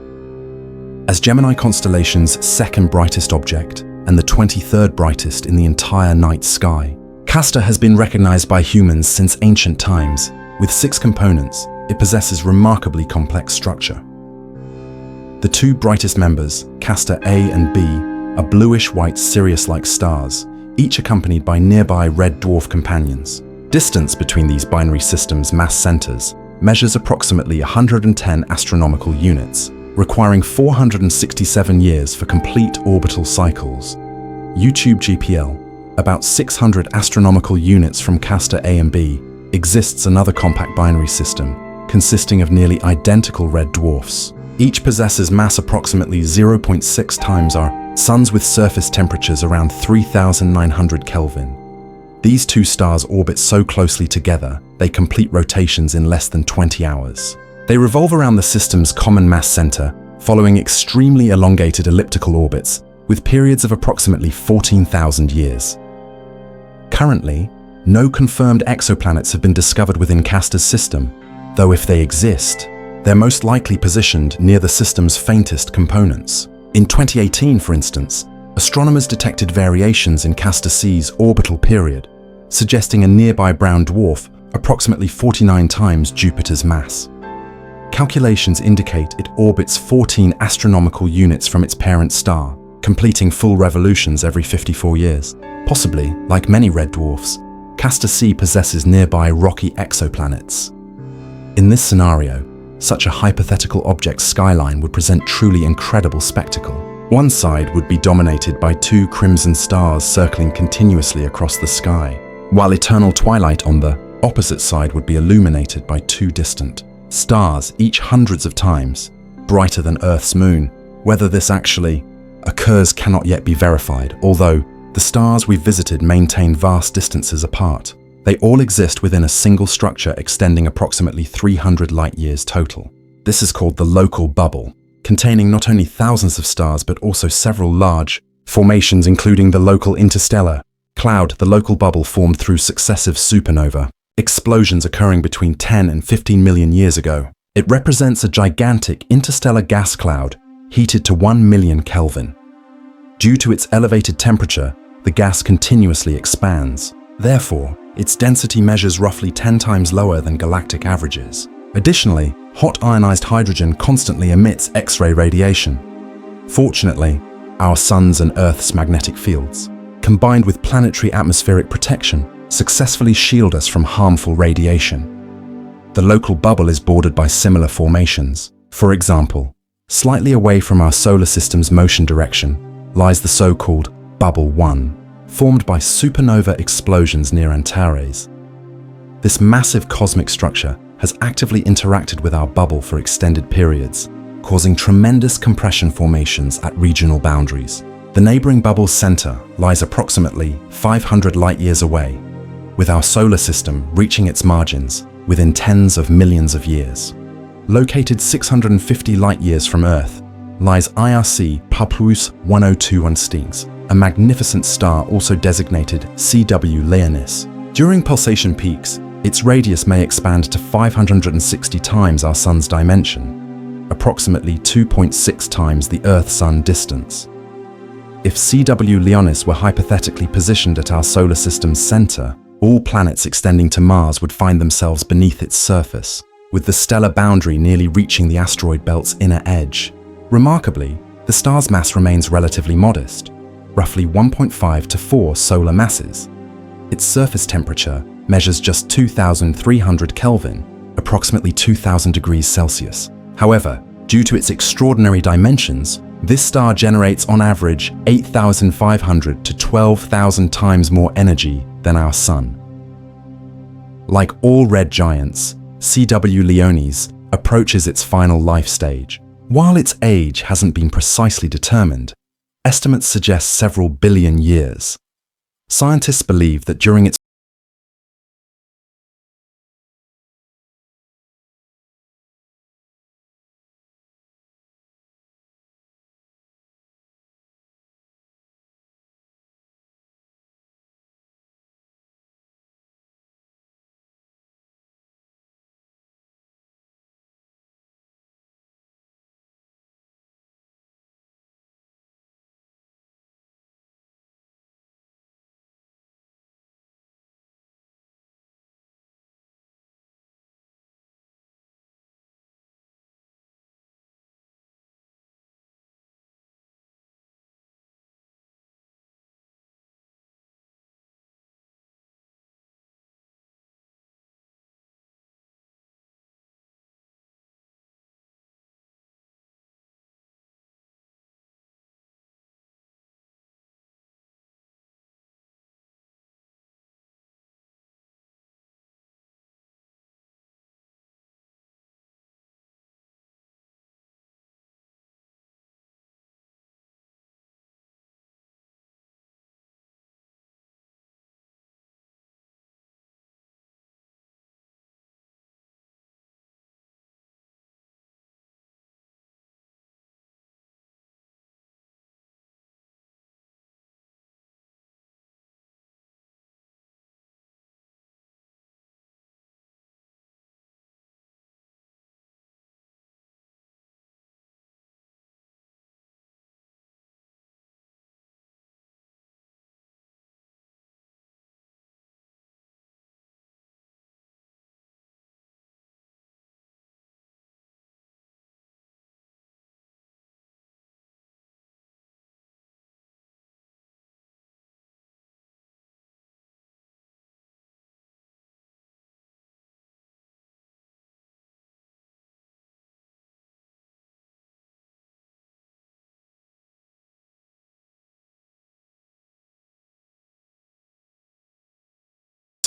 As Gemini constellation's second brightest object and the 23rd brightest in the entire night sky, Castor has been recognized by humans since ancient times. With 6 components, it possesses remarkably complex structure. The 2 brightest members, Castor A and B, are bluish-white Sirius-like stars, each accompanied by nearby red dwarf companions. Distance between these binary systems' mass centers measures approximately 110 astronomical units, requiring 467 years for complete orbital cycles. YouTube GPL, about 600 astronomical units from Castor A and B, exists another compact binary system consisting of nearly identical red dwarfs. Each possesses mass approximately 0.6 times our Sun's with surface temperatures around 3,900 Kelvin. These 2 stars orbit so closely together, they complete rotations in less than 20 hours. They revolve around the system's common mass center, following extremely elongated elliptical orbits, with periods of approximately 14,000 years. Currently, no confirmed exoplanets have been discovered within Castor's system, though if they exist, they're most likely positioned near the system's faintest components. In 2018, for instance, astronomers detected variations in Castor C's orbital period, suggesting a nearby brown dwarf approximately 49 times Jupiter's mass. Calculations indicate it orbits 14 astronomical units from its parent star, completing full revolutions every 54 years. Possibly, like many red dwarfs, Castor C possesses nearby rocky exoplanets. In this scenario, such a hypothetical object's skyline would present truly incredible spectacle. One side would be dominated by 2 crimson stars circling continuously across the sky, while eternal twilight on the opposite side would be illuminated by 2 distant stars, each hundreds of times brighter than Earth's moon. Whether this actually occurs cannot yet be verified, although the stars we've visited maintain vast distances apart. They all exist within a single structure extending approximately 300 light-years total. This is called the local bubble, containing not only thousands of stars but also several large formations, including the local interstellar cloud. The local bubble formed through successive supernova explosions occurring between 10 and 15 million years ago. It represents a gigantic interstellar gas cloud heated to 1 million Kelvin. Due to its elevated temperature, the gas continuously expands. Therefore, its density measures roughly 10 times lower than galactic averages. Additionally, hot ionized hydrogen constantly emits X-ray radiation. Fortunately, our Sun's and Earth's magnetic fields, combined with planetary atmospheric protection, successfully shield us from harmful radiation. The local bubble is bordered by similar formations. For example, slightly away from our solar system's motion direction lies the so-called Bubble 1, formed by supernova explosions near Antares. This massive cosmic structure has actively interacted with our bubble for extended periods, causing tremendous compression formations at regional boundaries. The neighboring bubble's center lies approximately 500 light-years away, with our solar system reaching its margins within tens of millions of years. Located 650 light-years from Earth lies IRC Papuus 1021, a magnificent star also designated CW Leonis. During pulsation peaks, its radius may expand to 560 times our Sun's dimension, approximately 2.6 times the Earth-Sun distance. If CW Leonis were hypothetically positioned at our solar system's center, all planets extending to Mars would find themselves beneath its surface, with the stellar boundary nearly reaching the asteroid belt's inner edge. Remarkably, the star's mass remains relatively modest, roughly 1.5 to 4 solar masses. Its surface temperature measures just 2,300 Kelvin, approximately 2,000 degrees Celsius. However, due to its extraordinary dimensions, this star generates on average 8,500 to 12,000 times more energy than our Sun. Like all red giants, CW Leonis approaches its final life stage. While its age hasn't been precisely determined, estimates suggest several billion years. Scientists believe that during its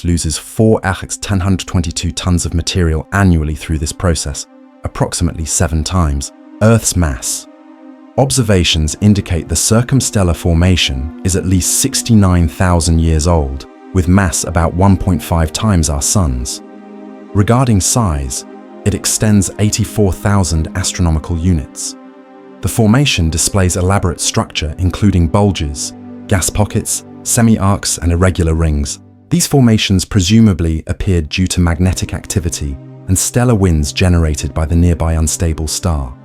loses 4 AX 1022 tons of material annually through this process, approximately 7 times Earth's mass. Observations indicate the circumstellar formation is at least 69,000 years old, with mass about 1.5 times our Sun's. Regarding size, it extends 84,000 astronomical units. The formation displays elaborate structure including bulges, gas pockets, semi-arcs and irregular rings. These formations presumably appeared due to magnetic activity and stellar winds generated by the nearby unstable star.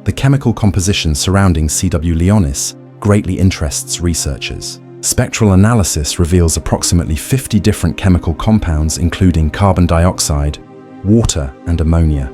The chemical composition surrounding CW Leonis greatly interests researchers. Spectral analysis reveals approximately 50 different chemical compounds including carbon dioxide, water and ammonia.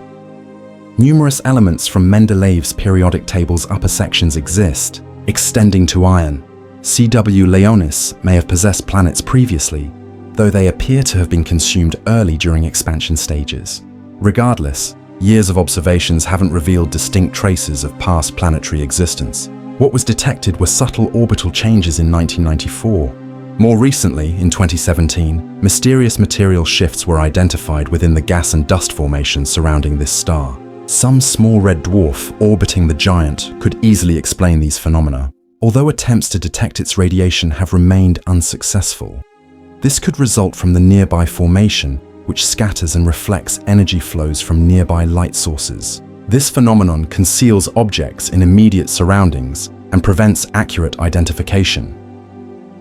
Numerous elements from Mendeleev's periodic table's upper sections exist, extending to iron. CW Leonis may have possessed planets previously, though they appear to have been consumed early during expansion stages. Regardless, years of observations haven't revealed distinct traces of past planetary existence. What was detected were subtle orbital changes in 1994. More recently, in 2017, mysterious material shifts were identified within the gas and dust formation surrounding this star. Some small red dwarf orbiting the giant could easily explain these phenomena, although attempts to detect its radiation have remained unsuccessful. This could result from the nearby formation, which scatters and reflects energy flows from nearby light sources. This phenomenon conceals objects in immediate surroundings and prevents accurate identification.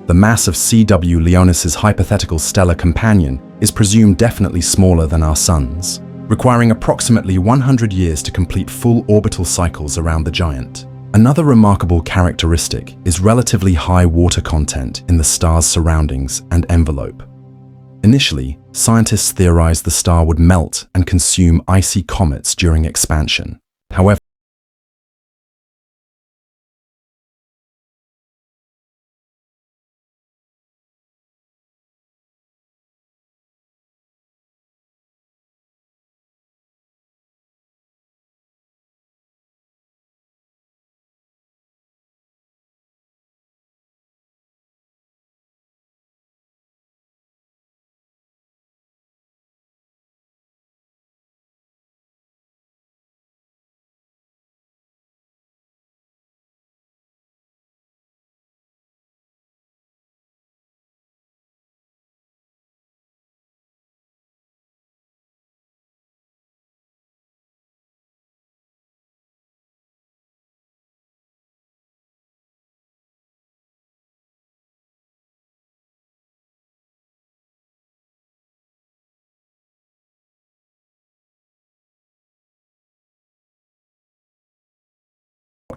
The mass of CW Leonis's hypothetical stellar companion is presumed definitely smaller than our Sun's, requiring approximately 100 years to complete full orbital cycles around the giant. Another remarkable characteristic is relatively high water content in the star's surroundings and envelope. Initially, scientists theorized the star would melt and consume icy comets during expansion. However,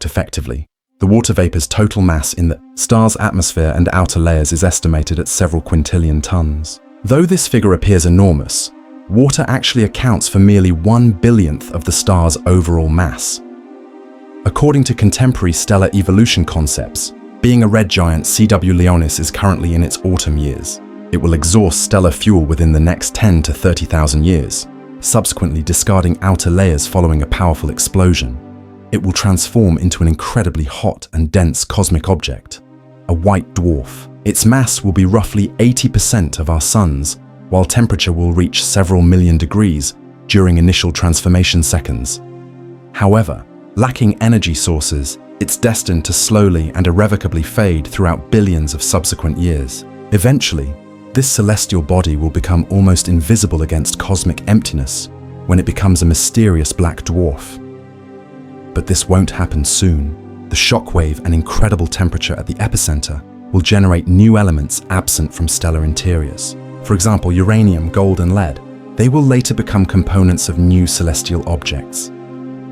effectively, the water vapor's total mass in the star's atmosphere and outer layers is estimated at several quintillion tons. Though this figure appears enormous, water actually accounts for merely 1/billionth of the star's overall mass. According to contemporary stellar evolution concepts, being a red giant, CW Leonis is currently in its autumn years. It will exhaust stellar fuel within the next 10 to 30,000 years, subsequently discarding outer layers following a powerful explosion. It will transform into an incredibly hot and dense cosmic object, a white dwarf. Its mass will be roughly 80% of our Sun's, while temperature will reach several million degrees during initial transformation seconds. However, lacking energy sources, it's destined to slowly and irrevocably fade throughout billions of subsequent years. Eventually, this celestial body will become almost invisible against cosmic emptiness when it becomes a mysterious black dwarf. But this won't happen soon. The shockwave and incredible temperature at the epicenter will generate new elements absent from stellar interiors. For example, uranium, gold, and lead. They will later become components of new celestial objects.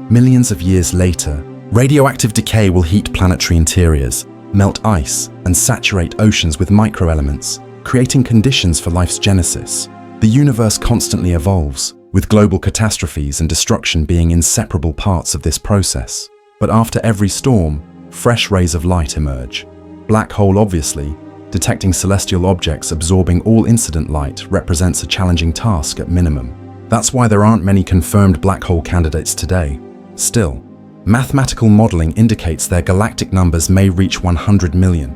Millions of years later, radioactive decay will heat planetary interiors, melt ice, and saturate oceans with microelements, creating conditions for life's genesis. The universe constantly evolves, with global catastrophes and destruction being inseparable parts of this process. But after every storm, fresh rays of light emerge. Black hole, obviously, detecting celestial objects absorbing all incident light represents a challenging task at minimum. That's why there aren't many confirmed black hole candidates today. Still, mathematical modeling indicates their galactic numbers may reach 100 million.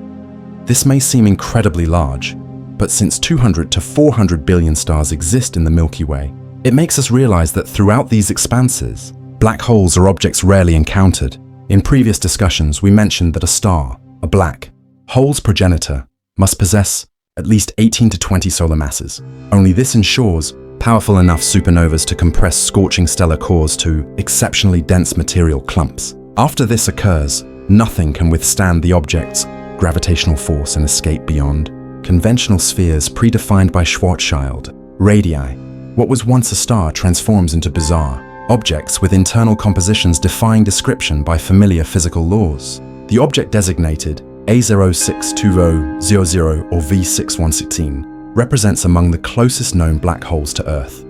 This may seem incredibly large, but since 200 to 400 billion stars exist in the Milky Way, it makes us realize that throughout these expanses, black holes are objects rarely encountered. In previous discussions, we mentioned that a star, a black hole's progenitor, must possess at least 18 to 20 solar masses. Only this ensures powerful enough supernovas to compress scorching stellar cores to exceptionally dense material clumps. After this occurs, nothing can withstand the object's gravitational force and escape beyond conventional spheres predefined by Schwarzschild. Radii. What was once a star transforms into bizarre objects with internal compositions defying description by familiar physical laws. The object designated A062000 or V6116 represents among the closest known black holes to Earth.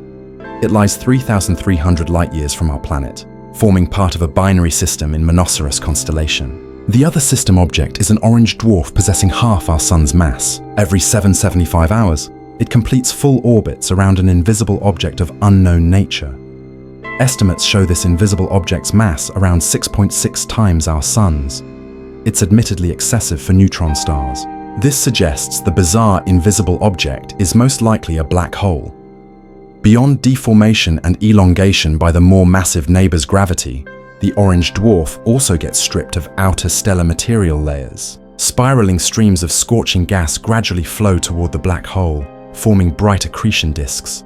It lies 3,300 light-years from our planet, forming part of a binary system in Monoceros constellation. The other system object is an orange dwarf possessing half our Sun's mass. Every 775 hours, it completes full orbits around an invisible object of unknown nature. Estimates show this invisible object's mass around 6.6 times our Sun's. It's admittedly excessive for neutron stars. This suggests the bizarre invisible object is most likely a black hole. Beyond deformation and elongation by the more massive neighbor's gravity, the orange dwarf also gets stripped of outer stellar material layers. Spiraling streams of scorching gas gradually flow toward the black hole, forming bright accretion disks.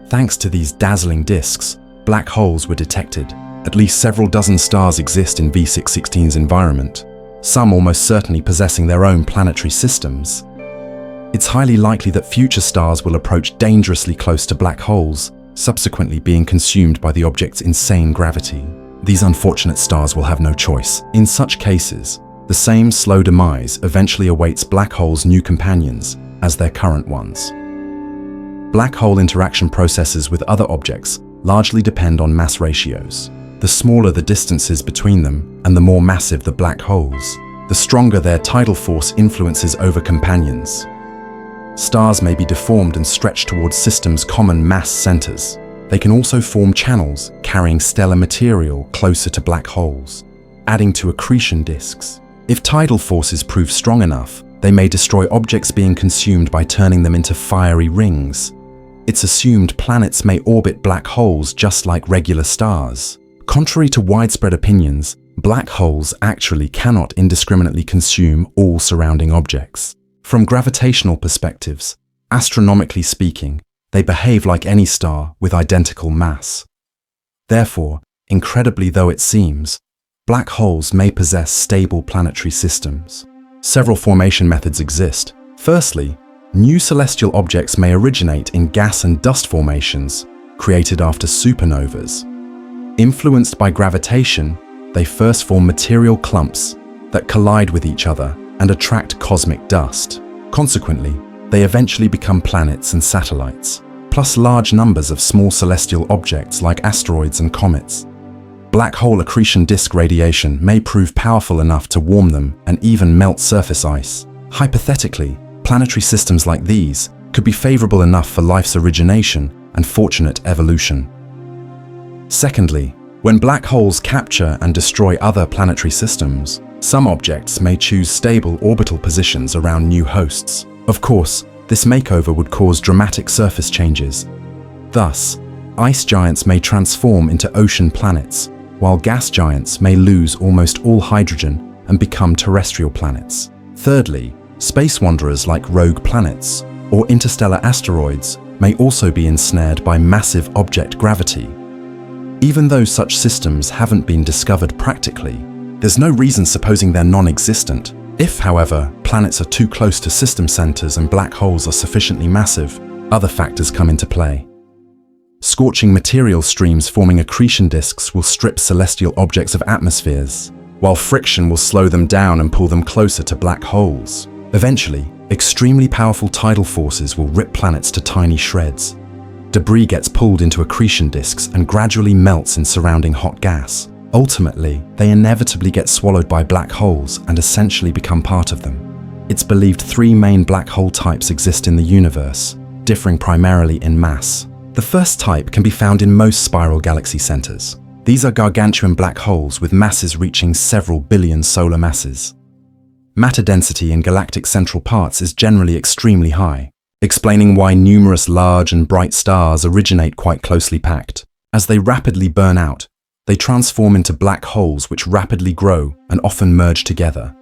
Thanks to these dazzling disks, black holes were detected. At least several dozen stars exist in V616's environment, some almost certainly possessing their own planetary systems. It's highly likely that future stars will approach dangerously close to black holes, subsequently being consumed by the object's insane gravity. These unfortunate stars will have no choice. In such cases, the same slow demise eventually awaits black holes' new companions as their current ones. Black hole interaction processes with other objects largely depend on mass ratios. The smaller the distances between them and the more massive the black holes, the stronger their tidal force influences over companions. Stars may be deformed and stretched towards systems' common mass centers. They can also form channels carrying stellar material closer to black holes, adding to accretion disks. If tidal forces prove strong enough, they may destroy objects being consumed by turning them into fiery rings. It's assumed planets may orbit black holes just like regular stars. Contrary to widespread opinions, black holes actually cannot indiscriminately consume all surrounding objects. From gravitational perspectives, astronomically speaking, they behave like any star with identical mass. Therefore, incredibly though it seems, black holes may possess stable planetary systems. Several formation methods exist. Firstly, new celestial objects may originate in gas and dust formations created after supernovas. Influenced by gravitation, they first form material clumps that collide with each other and attract cosmic dust. Consequently, they eventually become planets and satellites, plus large numbers of small celestial objects like asteroids and comets. Black hole accretion disk radiation may prove powerful enough to warm them and even melt surface ice. Hypothetically, planetary systems like these could be favorable enough for life's origination and fortunate evolution. Secondly, when black holes capture and destroy other planetary systems, some objects may choose stable orbital positions around new hosts. Of course, this makeover would cause dramatic surface changes. Thus, ice giants may transform into ocean planets, while gas giants may lose almost all hydrogen and become terrestrial planets. Thirdly, space wanderers like rogue planets or interstellar asteroids may also be ensnared by massive object gravity. Even though such systems haven't been discovered practically, there's no reason supposing they're non-existent. If, however, planets are too close to system centers and black holes are sufficiently massive, other factors come into play. Scorching material streams forming accretion disks will strip celestial objects of atmospheres, while friction will slow them down and pull them closer to black holes. Eventually, extremely powerful tidal forces will rip planets to tiny shreds. Debris gets pulled into accretion disks and gradually melts in surrounding hot gas. Ultimately, they inevitably get swallowed by black holes and essentially become part of them. It's believed 3 main black hole types exist in the universe, differing primarily in mass. The first type can be found in most spiral galaxy centers. These are gargantuan black holes with masses reaching several billion solar masses. Matter density in galactic central parts is generally extremely high, explaining why numerous large and bright stars originate quite closely packed. As they rapidly burn out, they transform into black holes which rapidly grow and often merge together.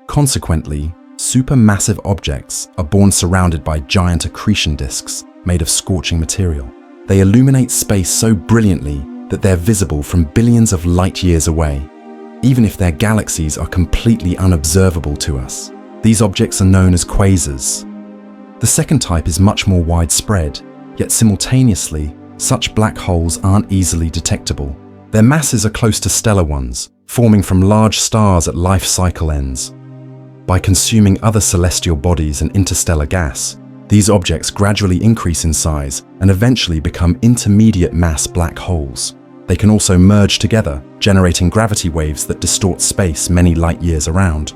Consequently, supermassive objects are born surrounded by giant accretion disks made of scorching material. They illuminate space so brilliantly that they're visible from billions of light years away, even if their galaxies are completely unobservable to us. These objects are known as quasars. The second type is much more widespread, yet simultaneously, such black holes aren't easily detectable. Their masses are close to stellar ones, forming from large stars at life cycle ends. By consuming other celestial bodies and interstellar gas, These objects gradually increase in size and eventually become intermediate mass black holes. They can also merge together, generating gravity waves that distort space many light years around.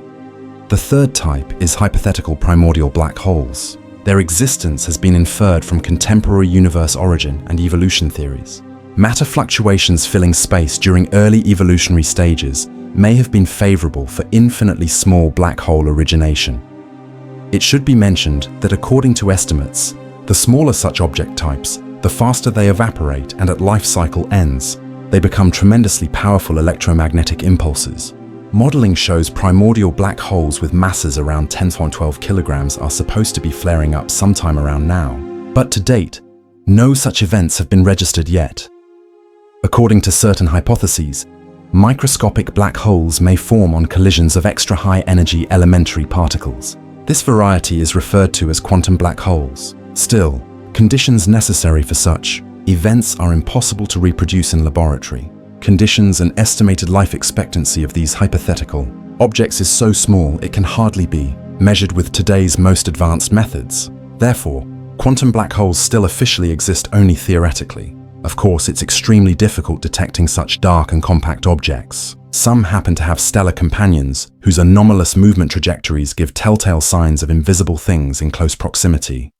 The third type is hypothetical primordial black holes. Their existence has been inferred from contemporary universe origin and evolution theories. Matter fluctuations filling space during early evolutionary stages may have been favorable for infinitely small black hole origination. It should be mentioned that according to estimates, the smaller such object types, the faster they evaporate, and at life cycle ends, they become tremendously powerful electromagnetic impulses. Modeling shows primordial black holes with masses around 10^12 kilograms are supposed to be flaring up sometime around now. But to date, no such events have been registered yet. According to certain hypotheses, microscopic black holes may form on collisions of extra high energy elementary particles. This variety is referred to as quantum black holes. Still, conditions necessary for such events are impossible to reproduce in laboratory. Conditions and estimated life expectancy of these hypothetical objects is so small it can hardly be measured with today's most advanced methods. Therefore, quantum black holes still officially exist only theoretically. Of course, it's extremely difficult detecting such dark and compact objects. Some happen to have stellar companions whose anomalous movement trajectories give telltale signs of invisible things in close proximity.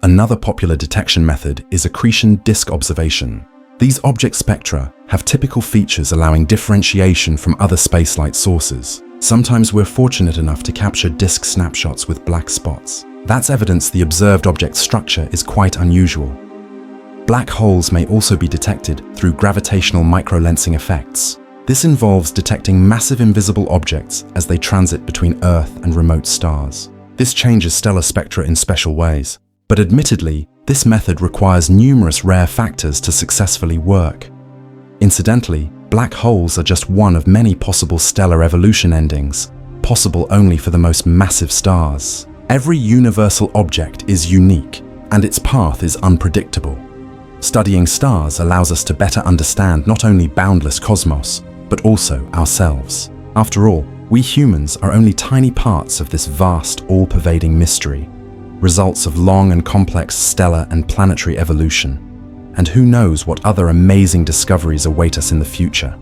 Another popular detection method is accretion disk observation. These object spectra have typical features allowing differentiation from other spacelight sources. Sometimes we're fortunate enough to capture disk snapshots with black spots. That's evidence the observed object structure is quite unusual. Black holes may also be detected through gravitational microlensing effects. This involves detecting massive invisible objects as they transit between Earth and remote stars. This changes stellar spectra in special ways, but admittedly, this method requires numerous rare factors to successfully work. Incidentally, black holes are just one of many possible stellar evolution endings, possible only for the most massive stars. Every universal object is unique, and its path is unpredictable. Studying stars allows us to better understand not only boundless cosmos, but also ourselves. After all, we humans are only tiny parts of this vast, all-pervading mystery, results of long and complex stellar and planetary evolution. And who knows what other amazing discoveries await us in the future.